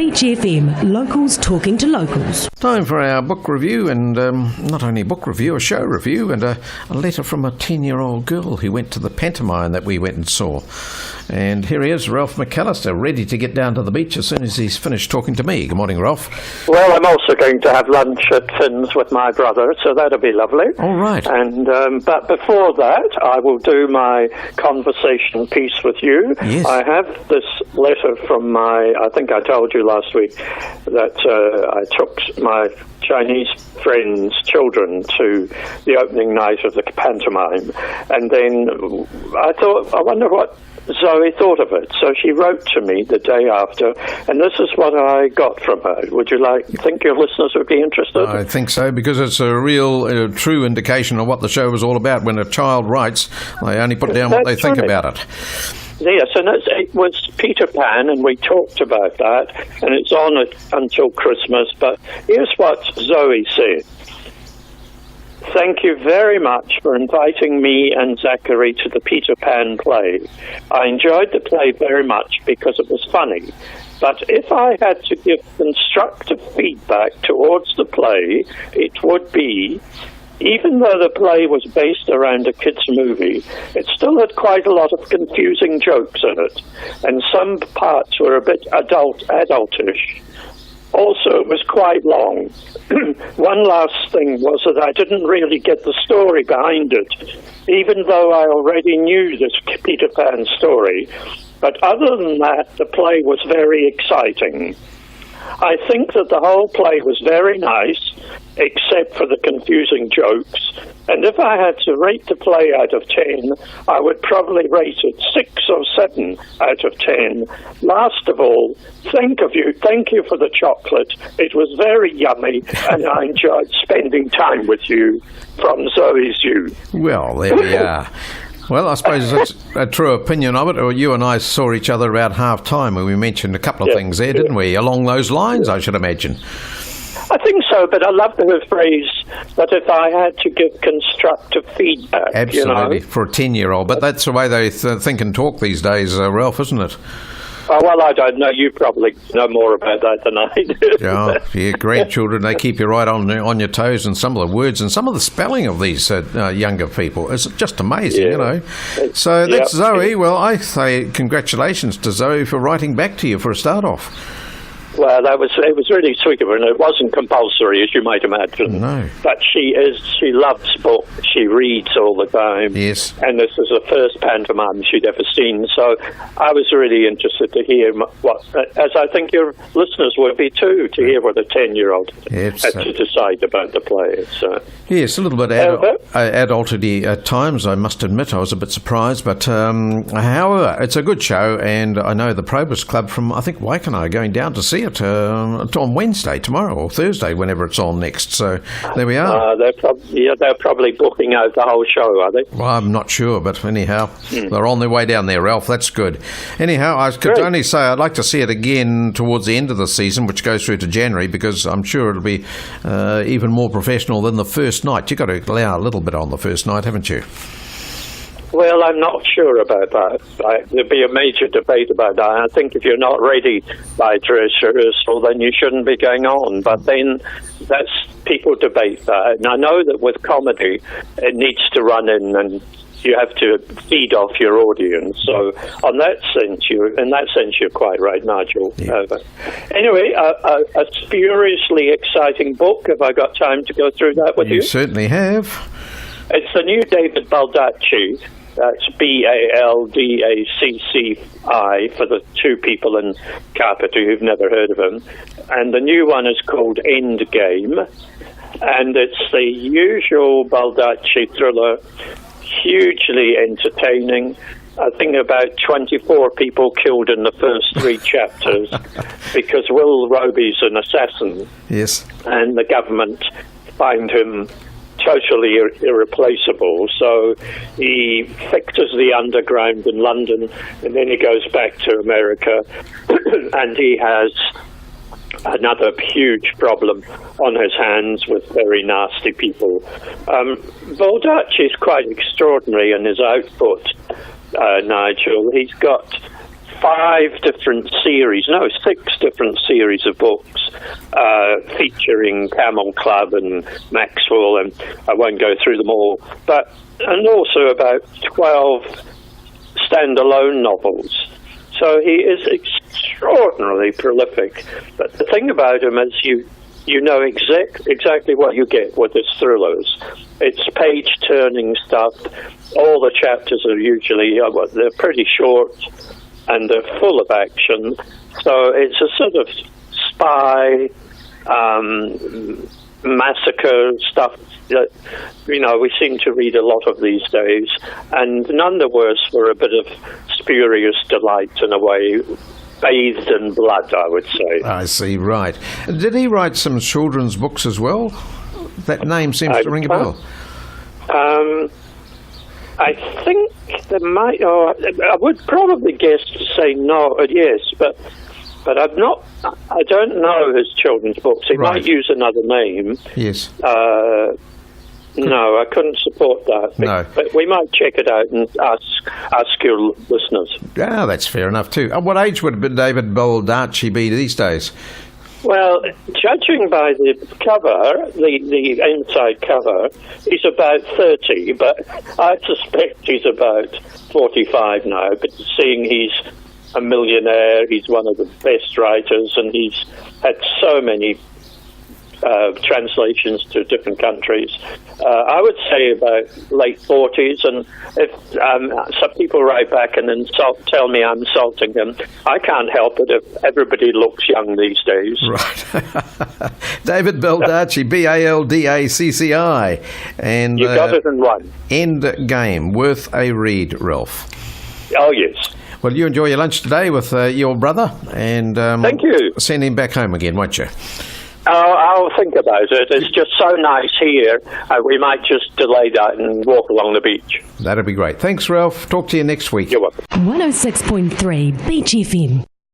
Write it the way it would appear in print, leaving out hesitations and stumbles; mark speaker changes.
Speaker 1: Beach FM, locals talking to locals.
Speaker 2: Time for our book review, and not only a book review, a show review, and a letter from a 10-year-old girl who went to the pantomime that we went and saw. And here he is, Ralph McCallister, ready to get down to the beach as soon as he's finished talking to me. Good morning, Ralph.
Speaker 3: Well, I'm also going to have lunch at Finn's with my brother, so that'll be lovely.
Speaker 2: All right.
Speaker 3: And but before that, I will do my conversation piece with you.
Speaker 2: Yes.
Speaker 3: I have this letter from I think I told you last week that I took my Chinese friends' children to the opening night of the pantomime, and then I thought, I wonder what Zoey thought of it. So she wrote to me the day after, and this is what I got from her. Would you think your listeners would be interested?
Speaker 2: I think so, because it's a real, true indication of what the show was all about. When a child writes, they only put down what they think about it.
Speaker 3: Yes, and it was Peter Pan, and we talked about that, and it's on until Christmas. But here's what Zoey said. Thank you very much for inviting me and Zachary to the Peter Pan play. I enjoyed the play very much because it was funny. But if I had to give constructive feedback towards the play, it would be, even though the play was based around a kids' movie, it still had quite a lot of confusing jokes in it, and some parts were a bit adultish. Also, it was quite long. One last thing was that I didn't really get the story behind it, even though I already knew this Peter Pan story. But other than that, the play was very exciting. I think that the whole play was very nice, except for the confusing jokes. And if I had to rate the play out of 10, I would probably rate it 6 or 7 out of 10. Last of all, thank you for the chocolate. It was very yummy, and I enjoyed spending time with you. From Zoey's You.
Speaker 2: Well, there we are. Well, I suppose that's a true opinion of it. Or you and I saw each other about half-time, and we mentioned a couple of things there, didn't we? Along those lines, I should imagine.
Speaker 3: I think so, but I love the phrase that if I had to give constructive feedback.
Speaker 2: Absolutely, for a 10-year-old. But that's the way they think and talk these days, Ralph, isn't it?
Speaker 3: Oh, well, I don't know. You probably know more about that than I do.
Speaker 2: Yeah, grandchildren, they keep you right on your toes, and some of the words and some of the spelling of these younger people is just amazing, So that's Zoey. Well, I say congratulations to Zoey for writing back to you for a start off.
Speaker 3: Well, it was really sweet of her, and it wasn't compulsory, as you might imagine.
Speaker 2: No.
Speaker 3: But she loves books. She reads all the time.
Speaker 2: Yes.
Speaker 3: And this is the first pantomime she'd ever seen, so I was really interested to hear what, as I think your listeners would be too, to hear what a 10-year-old had to decide about the play.
Speaker 2: Yes, a little bit adulty at times, I must admit. I was a bit surprised, but however, it's a good show, and I know the Probus Club from, I think, Waikanae are going down to see it on Wednesday, tomorrow, or Thursday, whenever it's on next. So there we are.
Speaker 3: They're probably booking out the whole show, are they?
Speaker 2: Well, I'm not sure, but anyhow, they're on their way down there, Ralph. That's good. Anyhow, I could only say I'd like to see it again towards the end of the season, which goes through to January, because I'm sure it'll be even more professional than the first night. You've got to allow a little bit on the first night, haven't you?
Speaker 3: Well, I'm not sure about that. There'll be a major debate about that. I think if you're not ready by dress rehearsal, then you shouldn't be going on. But then people debate that. And I know that with comedy, it needs to run in and you have to feed off your audience. So in that sense, you're quite right, Nigel.
Speaker 2: Yeah.
Speaker 3: Anyway, a spuriously exciting book. Have I got time to go through that with you?
Speaker 2: You certainly have.
Speaker 3: It's the new David Baldacci. That's Baldacci for the two people in Carpenter who've never heard of him. And the new one is called Endgame. And it's the usual Baldacci thriller, hugely entertaining. I think about 24 people killed in the first 3 chapters because Will Roby's an assassin.
Speaker 2: Yes.
Speaker 3: And the government find him totally irreplaceable, so he fixes the underground in London, and then he goes back to America, and he has another huge problem on his hands with very nasty people. Baldacci is quite extraordinary in his output, Nigel. He's got 6 different series of books featuring Camel Club and Maxwell, and I won't go through them all, and also about 12 standalone novels. So he is extraordinarily prolific. But the thing about him is you know exactly what you get with his thrillers. It's page-turning stuff. All the chapters are usually, they're pretty short and they're full of action. So it's a sort of spy, massacre stuff that, we seem to read a lot of these days. And none the worse for a bit of spurious delight in a way, bathed in blood, I would say.
Speaker 2: I see, right. Did he write some children's books as well? That name seems to ring a bell.
Speaker 3: I think there might. I would probably guess to say no. Yes, but I'm not. I don't know his children's books. He might use another name.
Speaker 2: Yes.
Speaker 3: No, I couldn't support that.
Speaker 2: No.
Speaker 3: But we might check it out and ask your listeners.
Speaker 2: Yeah, that's fair enough too. At what age would David Baldacci be these days?
Speaker 3: Well, judging by the cover, the inside cover, he's about 30, but I suspect he's about 45 now. But seeing he's a millionaire, he's one of the best writers, and he's had so many translations to different countries. I would say about late 40s, and if some people write back and tell me I'm insulting them, I can't help it if everybody looks young these days.
Speaker 2: Right. David Baldacci, Baldacci. And
Speaker 3: you got it in one.
Speaker 2: End game. Worth a read, Ralph.
Speaker 3: Oh, yes.
Speaker 2: Well, you enjoy your lunch today with your brother, and
Speaker 3: thank you.
Speaker 2: Send him back home again, won't you?
Speaker 3: I'll think about it. It's just so nice here. We might just delay that and walk along the beach.
Speaker 2: That'd be great. Thanks, Ralph. Talk to you next week.
Speaker 3: You're welcome.
Speaker 1: 106.3 Beach FM.